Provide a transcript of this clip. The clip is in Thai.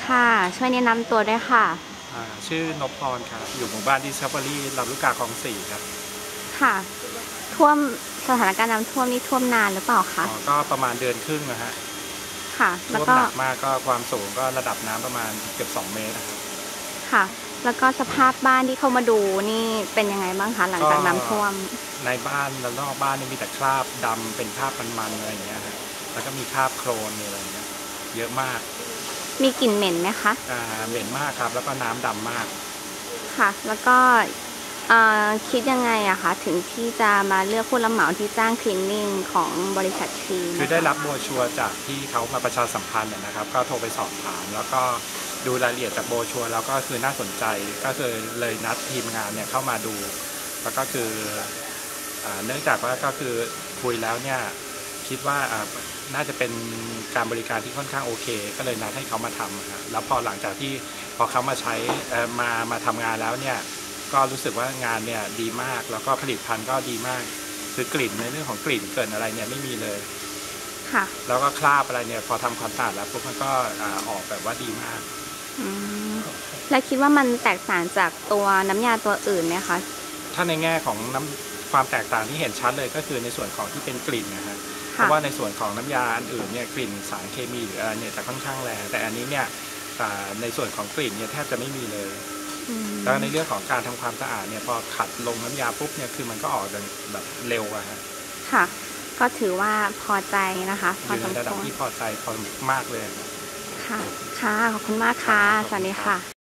ค่ะช่วยแนะนำตัวด้วยค่ะชื่อนพพรครับอยู่หมู่บ้าน Discovery ลำลูกกาคลอง4ครับค่ะท่วมสถานการณ์น้ำท่วมนี่ท่วมนานหรือเปล่าคะก็ประมาณเดือนครึ่งนะฮะค่ะแล้วท่วมก็หนักมากก็ความสูงก็ระดับน้ำประมาณเกือบ2 เมตรนะครับค่ะแล้วก็สภาพบ้านที่เข้ามาดูนี่เป็นยังไงบ้างคะหลังจากน้ำท่วมในบ้านและนอกบ้านนี่มีแต่คราบดำเป็นคราบมันๆอะไรอย่างเงี้ยฮะแล้วก็มีคราบโคลนอะไรอย่างเงี้ยเยอะมากมีกลิ่นเหม็นไหมคะเหม็นมากครับแล้วก็น้ำดำมากค่ะแล้วก็คิดยังไงอะคะถึงที่จะมาเลือกผู้รับเหมาที่จ้างคลีนนิ่งของบริษัทคลีนคือได้รับโบรชัวร์จากที่เขามาประชาสัมพันธ์นะครับก็โทรไปสอบถามแล้วก็ดูรายละเอียดจากโบรชัวร์แล้วก็คือน่าสนใจก็คือเลยนัดทีมงานเนี่ยเข้ามาดูแล้วก็คือเนื่องจากว่าก็คือคุยแล้วเนี่ยคิดว่าน่าจะเป็นการบริการที่ค่อนข้างโอเคก็เลยนัดให้เขามาทำครับแล้วพอหลังจากที่พอเขามาใช้มาทำงานแล้วเนี่ยก็รู้สึกว่างานเนี่ยดีมากแล้วก็ผลิตภัณฑ์ก็ดีมากคือกลิ่นในเรื่องของกลิ่นเกินอะไรเนี่ยไม่มีเลยค่ะแล้วก็คราบอะไรเนี่ยพอทำความสะอาดแล้วปุ๊บมันก็ออกแบบว่าดีมากแล้วคิดว่ามันแตกต่างจากตัวน้ำยาตัวอื่นไหมคะถ้าในแง่ของความแตกต่างที่เห็นชัดเลยก็คือในส่วนของที่เป็นกลิ่นนะฮะเพราะว่าในส่วนของน้ำยาอันอื่นเนี่ยกลิ่นสารเคมีหรืออะไรเนี่ยจะค่อนข้างแรงแต่อันนี้เนี่ยในส่วนของกลิ่นเนี่ยแทบจะไม่มีเลยแล้วในเรื่องของการทำความสะอาดเนี่ยพอขัดลงน้ำยาปุ๊บเนี่ยคือมันก็ออกแบบเร็วอะฮะค่ะก็ถือว่าพอใจนะคะพอยู่ในอสมระดับควรที่พอใจพอมากเลยค่ะค่ะขอบคุณมากค่ะสวัสดีค่ะ